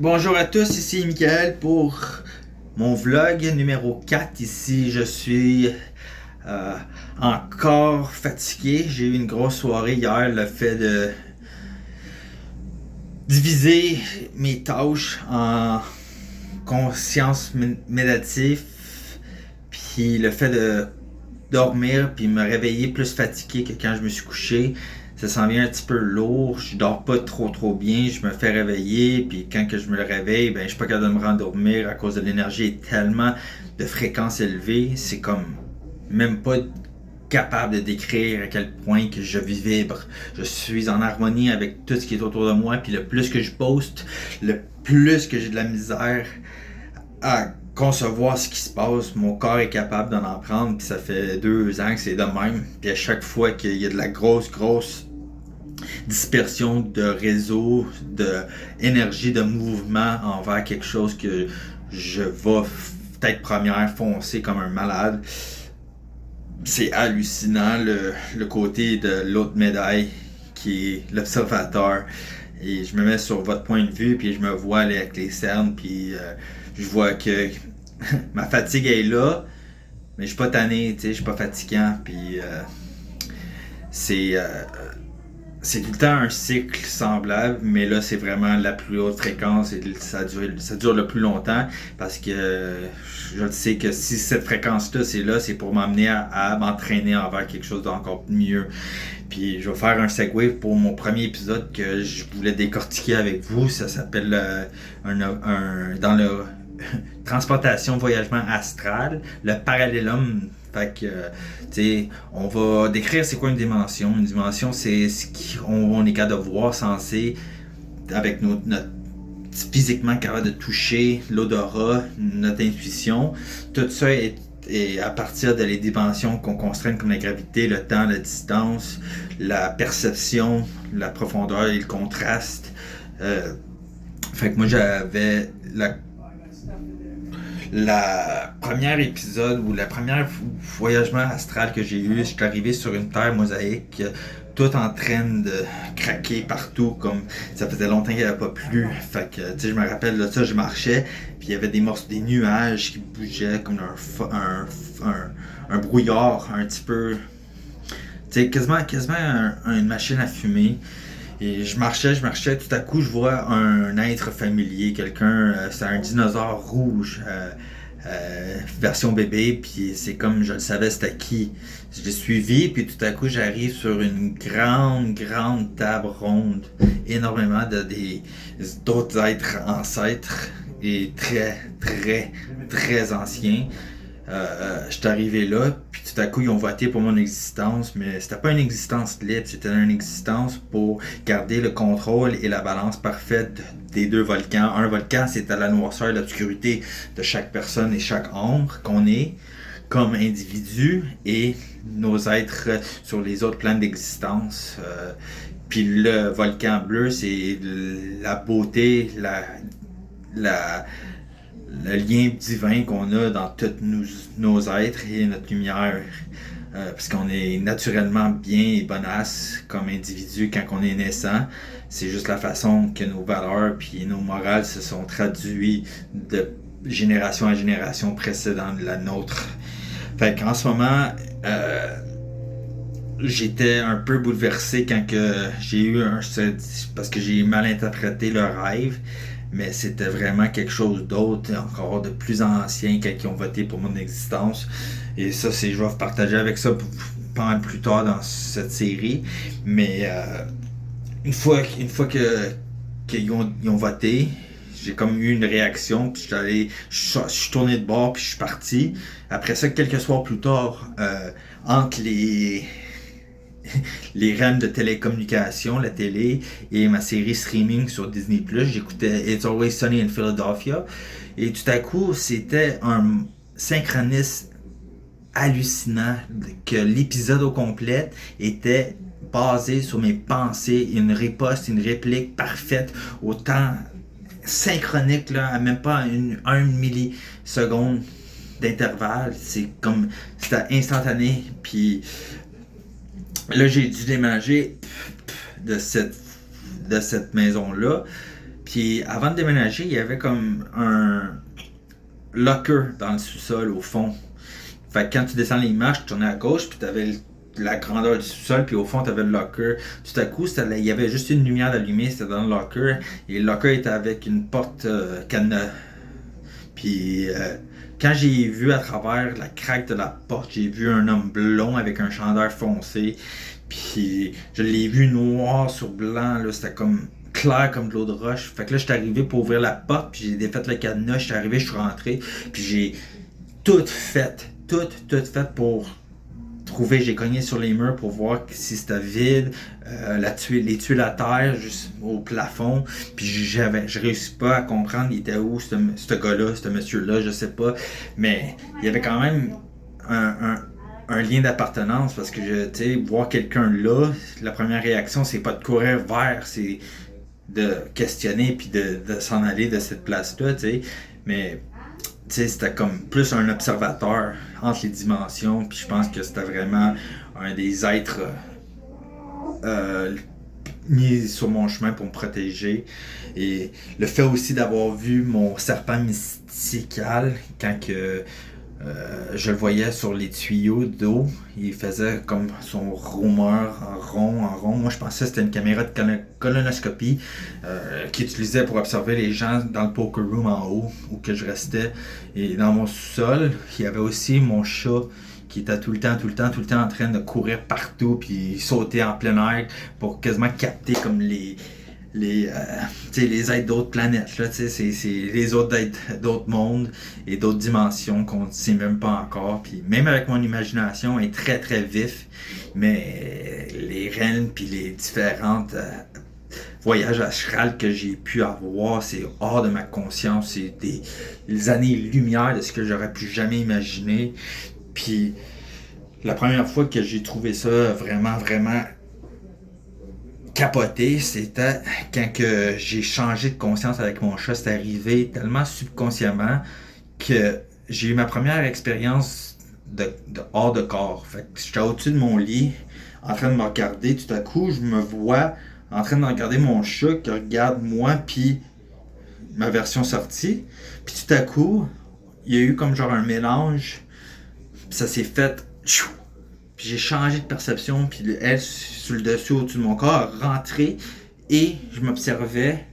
Bonjour à tous, ici Michael pour mon vlog numéro 4. Ici, je suis euh, encore fatigué. J'ai eu une grosse soirée hier. Le fait de diviser mes tâches en conscience méditative, puis le fait de dormir puis me réveiller plus fatigué que quand je me suis couché, ça s'en vient un petit peu lourd. Je dors pas trop bien, je me fais réveiller, puis quand que je me réveille, ben je suis pas capable de me rendormir à cause de l'énergie est tellement de fréquence élevée, c'est comme même pas capable de décrire à quel point que je vibre. Je suis en harmonie avec tout ce qui est autour de moi, puis le plus que je poste, le plus que j'ai de la misère à concevoir ce qui se passe. Mon corps est capable d'en prendre, puis ça fait 2 ans que c'est de même. Puis à chaque fois qu'il y a de la grosse dispersion de réseau, d'énergie, de mouvement envers quelque chose que je vais peut-être première foncer comme un malade. C'est hallucinant le côté de l'autre médaille qui est l'observateur. Et je me mets sur votre point de vue, puis je me vois aller avec les cernes, puis je vois que ma fatigue est là, mais je suis pas tanné, je suis pas fatigant, puis c'est c'est tout le temps un cycle semblable, mais là c'est vraiment la plus haute fréquence et ça dure le plus longtemps parce que je sais que si cette fréquence-là c'est là, c'est pour m'amener à m'entraîner envers quelque chose d'encore mieux. Puis je vais faire un segue pour mon premier épisode que je voulais décortiquer avec vous. Ça s'appelle dans le transportation voyagement astral, le parallélum. Fait que, tu sais, on va décrire c'est quoi une dimension. Une dimension, c'est ce qu'on est capable de voir, sensé, avec notre physiquement capable de toucher, l'odorat, notre intuition. Tout ça est à partir de les dimensions qu'on constraint comme la gravité, le temps, la distance, la perception, la profondeur et le contraste. Fait que moi j'avais la première épisode ou la première voyagement astral que j'ai eu, je suis arrivé sur une terre mosaïque, tout en train de craquer partout, comme ça faisait longtemps qu'il n'y avait pas plu. Fait que, tu sais, je me rappelle de ça, je marchais, puis il y avait des nuages qui bougeaient comme un brouillard un petit peu, tu sais, quasiment une machine à fumer. Et je marchais, tout à coup, je vois un être familier, quelqu'un, c'est un dinosaure rouge, version bébé, puis c'est comme je le savais c'était qui. Je l'ai suivi, puis tout à coup, j'arrive sur une grande table ronde, énormément d'autres êtres ancêtres et très anciens. Je suis arrivé là, puis tout à coup, ils ont voté pour mon existence, mais c'était pas une existence libre, c'était une existence pour garder le contrôle et la balance parfaite des deux volcans. Un volcan, c'était la noirceur et l'obscurité de chaque personne et chaque ombre qu'on est comme individu et nos êtres sur les autres plans d'existence. Puis le volcan bleu, c'est la beauté, le lien divin qu'on a dans tous nos êtres et notre lumière. Parce qu'on est naturellement bien et bonasse comme individu quand on est naissant. C'est juste la façon que nos valeurs puis nos morales se sont traduites de génération à génération précédente de la nôtre. Fait qu'en ce moment, j'étais un peu bouleversé quand que j'ai eu parce que j'ai mal interprété le rêve. Mais c'était vraiment quelque chose d'autre, encore de plus ancien quand ils ont voté pour mon existence. Et ça, je vais vous partager avec ça pendant plus tard dans cette série. Mais une fois qu'ils ont voté, j'ai comme eu une réaction, puis je suis tourné de bord, puis je suis parti. Après ça, quelques soirs plus tard, entre les REM de télécommunication, la télé et ma série streaming sur Disney+, j'écoutais It's Always Sunny in Philadelphia et tout à coup c'était un synchronisme hallucinant que l'épisode au complet était basé sur mes pensées, une riposte, une réplique parfaite, autant synchronique là, à même pas un milliseconde d'intervalle, c'était instantané, puis là, j'ai dû déménager de cette maison-là. Puis Puis avant de déménager, il y avait comme un locker dans le sous-sol au fond. Fait que quand tu descends les marches, tu tournais à gauche, puis tu avais la grandeur du sous-sol, puis au fond, tu avais le locker. Tout à coup, il y avait juste une lumière allumée, c'était dans le locker. Et le locker était avec une porte cadenas. Puis quand j'ai vu à travers la craque de la porte, j'ai vu un homme blond avec un chandail foncé. Puis je l'ai vu noir sur blanc, là, c'était comme clair comme de l'eau de roche. Fait que là, j'étais arrivé pour ouvrir la porte, puis j'ai défait le cadenas, j'étais arrivé, je suis rentré, puis j'ai tout fait, tout fait pour trouver, j'ai cogné sur les murs pour voir si c'était vide, les tuiles à terre, juste au plafond, puis je réussis pas à comprendre il était où ce gars-là, ce monsieur-là, je sais pas, mais il y avait quand même un lien d'appartenance parce que tu sais, voir quelqu'un là, la première réaction c'est pas de courir vers, c'est de questionner puis de s'en aller de cette place-là, tu sais, mais tu sais, c'était comme plus un observateur entre les dimensions, puis je pense que c'était vraiment un des êtres mis sur mon chemin pour me protéger. Et le fait aussi d'avoir vu mon serpent mystical quand que je le voyais sur les tuyaux d'eau, il faisait comme son rumeur en rond. Moi, je pensais que c'était une caméra de colonoscopie qu'il utilisait pour observer les gens dans le poker room en haut où que je restais. Et dans mon sous-sol, il y avait aussi mon chat qui était tout le temps en train de courir partout puis sauter en plein air pour quasiment capter comme les êtres d'autres planètes, là, c'est les autres êtres d'autres mondes et d'autres dimensions qu'on ne sait même pas encore. Puis même avec mon imagination, elle est très très vif, mais les rennes puis les différentes voyages astrales que j'ai pu avoir, c'est hors de ma conscience, c'est des années-lumière de ce que j'aurais pu jamais imaginer. Puis la première fois que j'ai trouvé ça vraiment capoté, c'était quand que j'ai changé de conscience avec mon chat. C'est arrivé tellement subconsciemment que j'ai eu ma première expérience de hors de corps. Fait que j'étais au-dessus de mon lit en train de me regarder. Tout à coup, je me vois en train de regarder mon chat qui regarde moi puis ma version sortie. Puis tout à coup, il y a eu comme genre un mélange. Puis ça s'est fait. Puis j'ai changé de perception, puis elle, sur le dessus, au-dessus de mon corps, a rentré et je m'observais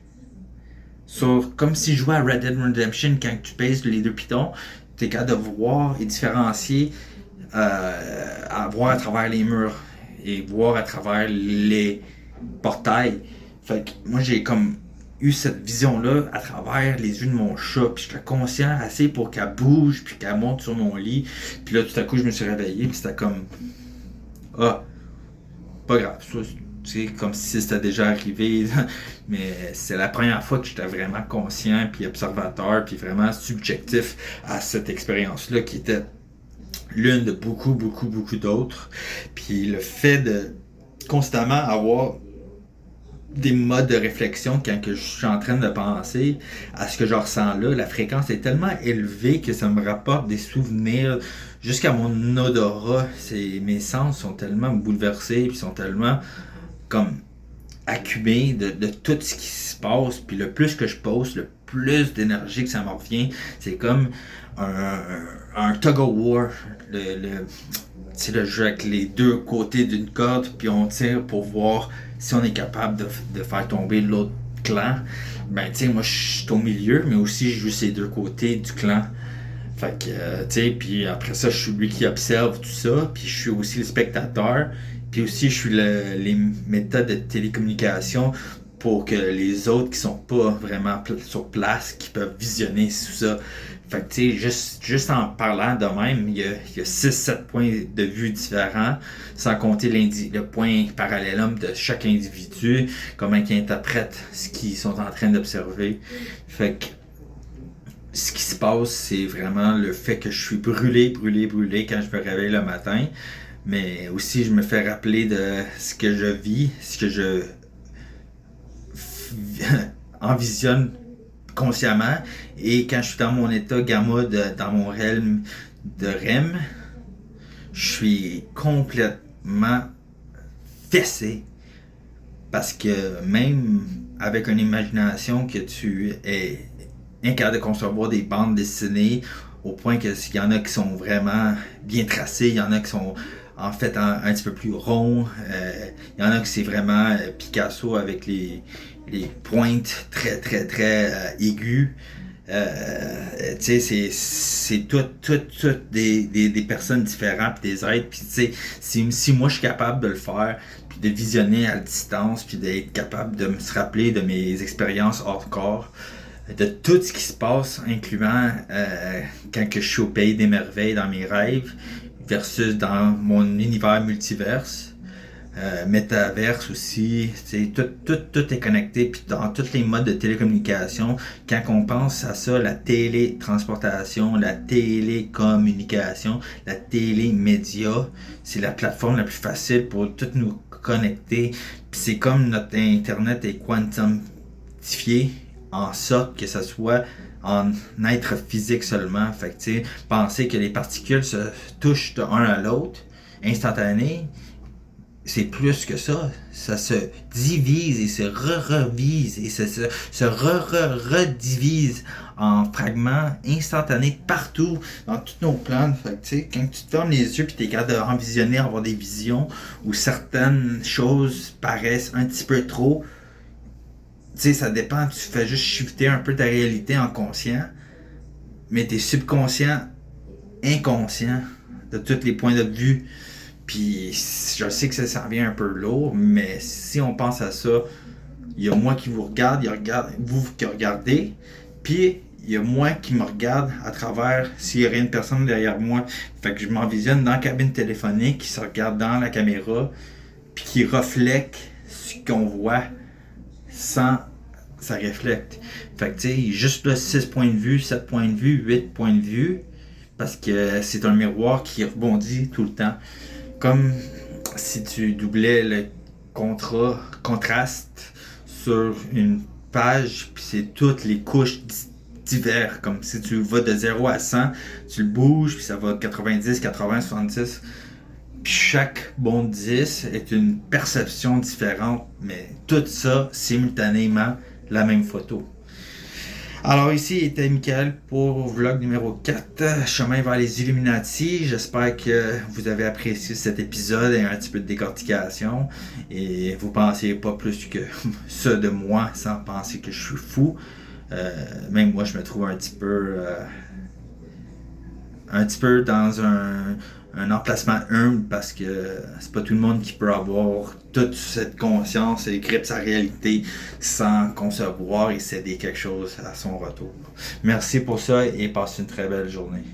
comme si je jouais à Red Dead Redemption quand tu pèses les deux pitons, tu es capable de voir et différencier, à voir à travers les murs et voir à travers les portails. Fait que moi j'ai comme eu cette vision-là à travers les yeux de mon chat, puis j'étais conscient assez pour qu'elle bouge, puis qu'elle monte sur mon lit, puis là tout à coup je me suis réveillé, puis c'était comme ah, pas grave, c'est comme si c'était déjà arrivé, mais c'est la première fois que j'étais vraiment conscient, puis observateur, puis vraiment subjectif à cette expérience-là qui était l'une de beaucoup d'autres, puis le fait de constamment avoir des modes de réflexion quand que je suis en train de penser à ce que je ressens là, la fréquence est tellement élevée que ça me rapporte des souvenirs jusqu'à mon odorat. Mes sens sont tellement bouleversés puis sont tellement comme accumés de tout ce qui se passe, puis le plus que je pose, le plus d'énergie que ça me revient. C'est comme un tug of war, c'est le jeu avec les deux côtés d'une corde, puis on tire pour voir si on est capable de faire tomber l'autre clan. Ben, tu sais, moi, je suis au milieu, mais aussi, je joue ces deux côtés du clan. Fait que, tu sais, puis après ça, je suis lui qui observe tout ça, puis je suis aussi le spectateur, puis aussi, je suis les méthodes de télécommunication pour que les autres qui sont pas vraiment sur place, qui peuvent visionner tout ça. Fait que tu sais, juste en parlant de même, il y a 6-7 points de vue différents, sans compter le point parallélum de chaque individu, comment ils interprètent ce qu'ils sont en train d'observer. Fait que ce qui se passe, c'est vraiment le fait que je suis brûlé quand je me réveille le matin, mais aussi je me fais rappeler de ce que je vis, ce que je envisionne consciemment, et quand je suis dans mon état gamma, dans mon realm de REM, je suis complètement fessé Parce que même avec une imagination que tu es incapable de concevoir des bandes dessinées au point qu'il y en a qui sont vraiment bien tracées, il y en a qui sont en fait un petit peu plus ronds, il y en a qui c'est vraiment Picasso avec les pointes très très très aiguës. Tu sais, c'est tout des personnes différentes, puis des êtres, puis tu sais, si moi je suis capable de le faire, puis de visionner à distance, puis d'être capable de me se rappeler de mes expériences hors corps, de tout ce qui se passe, incluant quand que je suis au pays des merveilles dans mes rêves, versus dans mon univers multiverse. Métaverse aussi, tout est connecté, puis dans tous les modes de télécommunication, quand on pense à ça, la télétransportation, la télécommunication, la télémédia, c'est la plateforme la plus facile pour tout nous connecter, puis c'est comme notre internet est quantifié en sorte que ça soit en être physique seulement. Fait que tu sais, penser que les particules se touchent de un à l'autre, instantané, c'est plus que ça. Ça se divise et se revise et se redivise en fragments instantanés partout dans tous nos plans. Fait que, tu sais, quand tu te fermes les yeux et tu es capable d'envisionner, avoir des visions où certaines choses paraissent un petit peu trop, tu sais, ça dépend. Tu fais juste shifter un peu ta réalité en conscient, mais t'es subconscient, inconscient de tous les points de vue. Puis je sais que ça revient un peu lourd, mais si on pense à ça, il y a moi qui vous regarde, il y a vous qui regardez, puis il y a moi qui me regarde à travers s'il y aurait une personne derrière moi. Fait que je m'envisionne dans la cabine téléphonique, qui se regarde dans la caméra, puis qui reflète ce qu'on voit sans ça reflète. Fait que tu sais, juste là 6 points de vue, 7 points de vue, 8 points de vue, parce que c'est un miroir qui rebondit tout le temps. Comme si tu doublais le contraste sur une page, puis c'est toutes les couches divers. Comme si tu vas de 0 à 100, tu le bouges, puis ça va de 90, 80, 70. Puis chaque bon 10 est une perception différente, mais tout ça simultanément la même photo. Alors ici était Michael pour vlog numéro 4, chemin vers les Illuminati. J'espère que vous avez apprécié cet épisode et un petit peu de décortication. Et vous pensez pas plus que ça de moi sans penser que je suis fou. Même moi je me trouve un petit peu dans un emplacement humble parce que c'est pas tout le monde qui peut avoir toute cette conscience et grippe sa réalité sans concevoir et céder quelque chose à son retour. Merci pour ça et passez une très belle journée.